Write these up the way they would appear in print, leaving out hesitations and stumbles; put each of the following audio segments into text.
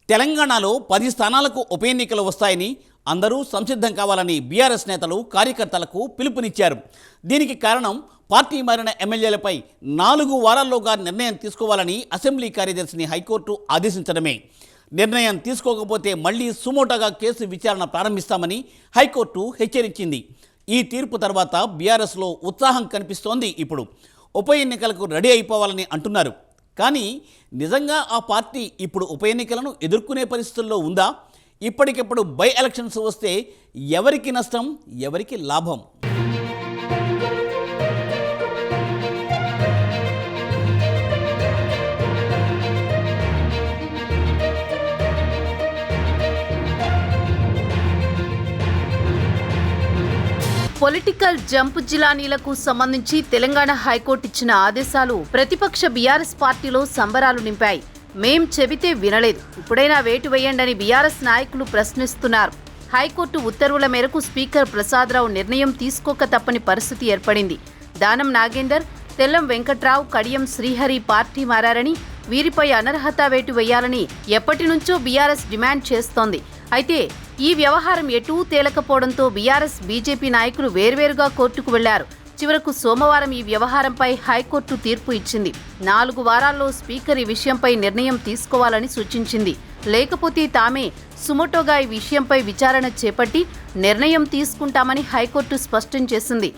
తెలంగాణలో 10 స్థానాలకు ఉప ఎన్నికలు వస్తాయని అందరూ సంసిద్ధం కావాలని బీఆర్ఎస్ నేతలు కార్యకర్తలకు పిలుపునిచ్చారు. దీనికి కారణం పార్టీ మారిన ఎమ్మెల్యేలపై 4 వారాల్లోగా నిర్ణయం తీసుకోవాలని అసెంబ్లీ కార్యదర్శిని హైకోర్టు ఆదేశించడమే. నిర్ణయం తీసుకోకపోతే మళ్లీ సుమోటోగా కేసు విచారణ ప్రారంభిస్తామని హైకోర్టు హెచ్చరించింది. ఈ తీర్పు తర్వాత బీఆర్ఎస్లో ఉత్సాహం కనిపిస్తోంది. ఇప్పుడు ఉప ఎన్నికలకు రెడీ అయిపోవాలని అంటున్నారు. కానీ నిజంగా ఆ పార్టీ ఇప్పుడు ఉప ఎన్నికలను ఎదుర్కొనే పరిస్థితుల్లో ఉందా? ఇప్పటికిప్పుడు బై ఎలక్షన్స్ వస్తే ఎవరికి నష్టం, ఎవరికి లాభం? పొలిటికల్ జంప్ జిలానీలకు సంబంధించి తెలంగాణ హైకోర్టు ఇచ్చిన ఆదేశాలు ప్రతిపక్ష బీఆర్ఎస్ పార్టీలో సంబరాలు నింపాయి. మేం చెబితే వినలేదు, ఇప్పుడైనా వేటు వేయండని బీఆర్ఎస్ నాయకులు ప్రశ్నిస్తున్నారు. హైకోర్టు ఉత్తర్వుల మేరకు స్పీకర్ ప్రసాదరావు నిర్ణయం తీసుకోక తప్పని పరిస్థితి ఏర్పడింది. దానం నాగేందర్, తెల్లం వెంకట్రావు, కడియం శ్రీహరి పార్టీ మారారని, వీరిపై అనర్హత వేటు వేయాలని ఎప్పటి నుంచో బీఆర్ఎస్ డిమాండ్ చేస్తోంది. అయితే ఈ వ్యవహారం ఎటూ తేలకపోవడంతో బీఆర్ఎస్, బీజేపీ నాయకులు వేర్వేరుగా కోర్టుకు వెళ్లారు. చివరకు సోమవారం ఈ వ్యవహారంపై హైకోర్టు తీర్పు ఇచ్చింది. 4 వారాల్లో స్పీకర్ ఈ విషయంపై నిర్ణయం తీసుకోవాలని సూచించింది. లేకపోతే తామే సుమోటోగా ఈ విషయంపై విచారణ చేపట్టి నిర్ణయం తీసుకుంటామని హైకోర్టు స్పష్టం చేసింది.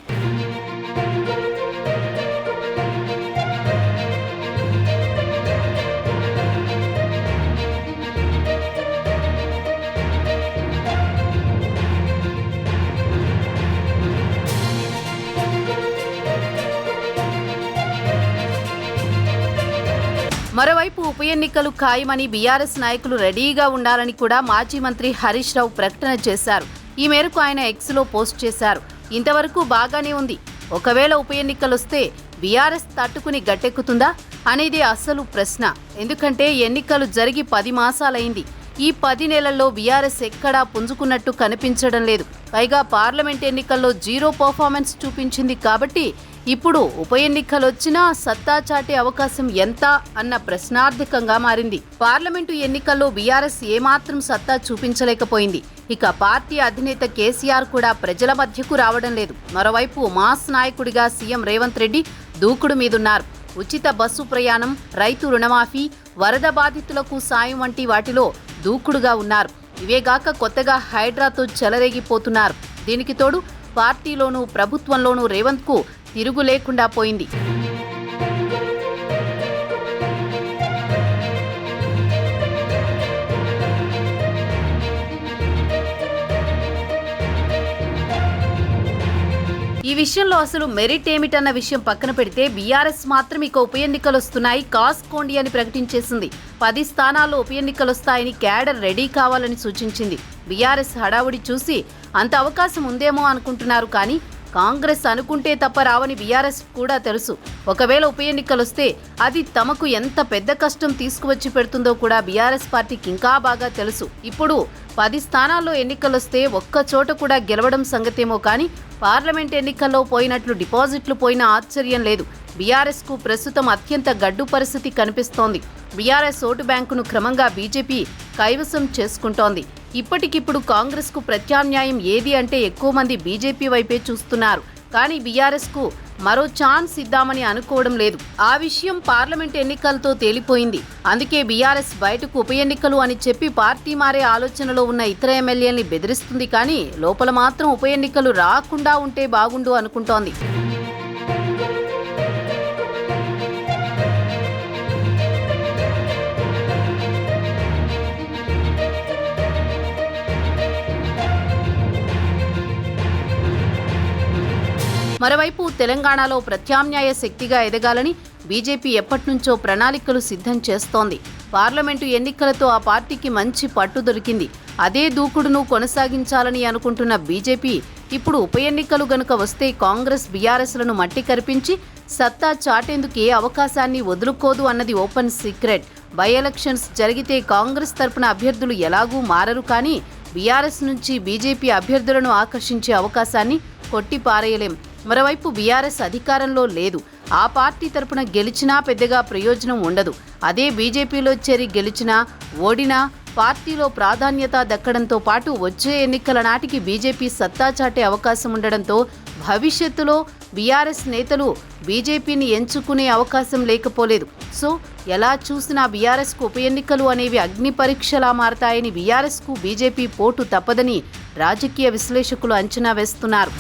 మరోవైపు ఉప ఎన్నికలు ఖాయమని బీఆర్ఎస్ నాయకులు రెడీగా ఉండాలని కూడా మాజీ మంత్రి హరీష్ రావు ప్రకటన చేశారు. ఈ మేరకు ఆయన ఎక్స్లో పోస్ట్ చేశారు. ఇంతవరకు బాగానే ఉంది, ఒకవేళ ఉప ఎన్నికలొస్తే బీఆర్ఎస్ తట్టుకుని గట్టెక్కుతుందా అనేది అసలు ప్రశ్న. ఎందుకంటే ఎన్నికలు జరిగి 10 మాసాలైంది. ఈ 10 నెలల్లో బీఆర్ఎస్ ఎక్కడా పుంజుకున్నట్టు కనిపించడం లేదు. పైగా పార్లమెంట్ ఎన్నికల్లో 0 పర్ఫార్మెన్స్ చూపించింది. కాబట్టి ఇప్పుడు ఉప ఎన్నికలొచ్చినా సత్తా చాటే అవకాశం ఎంత అన్న ప్రశ్నార్థకంగా మారింది. పార్లమెంటు ఎన్నికల్లో బీఆర్ఎస్ ఏమాత్రం సత్తా చూపించలేకపోయింది. ఇక పార్టీ అధినేత కేసీఆర్ కూడా ప్రజల మధ్యకు రావడం లేదు. మరోవైపు మాస్ నాయకుడిగా సీఎం రేవంత్ రెడ్డి దూకుడు మీదున్నారు. ఉచిత బస్సు ప్రయాణం, రైతు రుణమాఫీ, వరద బాధితులకు సాయం వంటి వాటిలో దూకుడుగా ఉన్నారు. ఇవేగాక కొత్తగా హైడ్రాతో చెలరేగిపోతున్నారు. దీనికి తోడు పార్టీలోనూ ప్రభుత్వంలోనూ రేవంత్కు తిరుగు లేకుండా పోయింది. ఈ విషయంలో అసలు మెరిట్ ఏమిటన్న విషయం పక్కన పెడితే బీఆర్ఎస్ మాత్రం ఇక ఉప ఎన్నికలు వస్తున్నాయి, కాసుకోండి అని ప్రకటించేసింది. 10 స్థానాల్లో ఉప ఎన్నికలు వస్తాయని క్యాడర్ రెడీ కావాలని సూచించింది. బీఆర్ఎస్ హడావుడి చూసి అంత అవకాశం ఉందేమో అనుకుంటున్నారు. కానీ కాంగ్రెస్ అనుకుంటే తప్ప రావని బీఆర్ఎస్ కూడా తెలుసు. ఒకవేళ ఉప ఎన్నికలొస్తే అది తమకు ఎంత పెద్ద కష్టం తీసుకువచ్చి పెడుతుందో కూడా బీఆర్ఎస్ పార్టీకి ఇంకా బాగా తెలుసు. ఇప్పుడు 10 స్థానాల్లో ఎన్నికలొస్తే ఒక్క చోట కూడా గెలవడం సంగతేమో కానీ పార్లమెంట్ ఎన్నికల్లో పోయినట్లు డిపాజిట్లు పోయినా ఆశ్చర్యం లేదు. బీఆర్ఎస్కు ప్రస్తుతం అత్యంత గడ్డు పరిస్థితి కనిపిస్తోంది. బీఆర్ఎస్ ఓటు బ్యాంకును క్రమంగా బీజేపీ కైవసం చేసుకుంటోంది. ఇప్పటికిప్పుడు కాంగ్రెస్కు ప్రత్యామ్నాయం ఏది అంటే ఎక్కువ మంది బీజేపీ వైపే చూస్తున్నారు. కానీ బీఆర్ఎస్కు మరో ఛాన్స్ ఇద్దామని అనుకోవడం లేదు. ఆ విషయం పార్లమెంట్ ఎన్నికలతో తేలిపోయింది. అందుకే బీఆర్ఎస్ బయటకు ఉప ఎన్నికలు అని చెప్పి పార్టీ మారే ఆలోచనలో ఉన్న ఇతర ఎమ్మెల్యేల్ని బెదిరిస్తుంది. కానీ లోపల మాత్రం ఉప ఎన్నికలు రాకుండా ఉంటే బాగుండు అనుకుంటోంది. మరోవైపు తెలంగాణలో ప్రత్యామ్నాయ శక్తిగా ఎదగాలని బీజేపీ ఎప్పటినుంచో ప్రణాళికలు సిద్ధం చేస్తోంది. పార్లమెంటు ఎన్నికలతో ఆ పార్టీకి మంచి పట్టు దొరికింది. అదే దూకుడును కొనసాగించాలని అనుకుంటున్న బీజేపీ ఇప్పుడు ఉప ఎన్నికలు గనుక వస్తే కాంగ్రెస్, బీఆర్ఎస్లను మట్టి కరిపించి సత్తా చాటేందుకు ఏ అవకాశాన్ని వదులుకోదు అన్నది ఓపెన్ సీక్రెట్. బై ఎలక్షన్స్ జరిగితే కాంగ్రెస్ తరపున అభ్యర్థులు ఎలాగూ మారరు. కానీ బీఆర్ఎస్ నుంచి బీజేపీ అభ్యర్థులను ఆకర్షించే అవకాశాన్ని కొట్టి పారేయలేం. మరోవైపు బీఆర్ఎస్ అధికారంలో లేదు. ఆ పార్టీ తరపున గెలిచినా పెద్దగా ప్రయోజనం ఉండదు. అదే బీజేపీలో చేరి గెలిచినా ఓడినా పార్టీలో ప్రాధాన్యత దక్కడంతో పాటు వచ్చే ఎన్నికల నాటికి బీజేపీ సత్తా చాటే అవకాశం ఉండడంతో భవిష్యత్తులో బీఆర్ఎస్ నేతలు బీజేపీని ఎంచుకునే అవకాశం లేకపోలేదు. సో ఎలా చూసినా బీఆర్ఎస్కు ఉప ఎన్నికలు అనేవి అగ్ని పరీక్షలా మారతాయని, బీఆర్ఎస్కు బీజేపీ పోటు తప్పదని రాజకీయ విశ్లేషకులు అంచనా వేస్తున్నారు.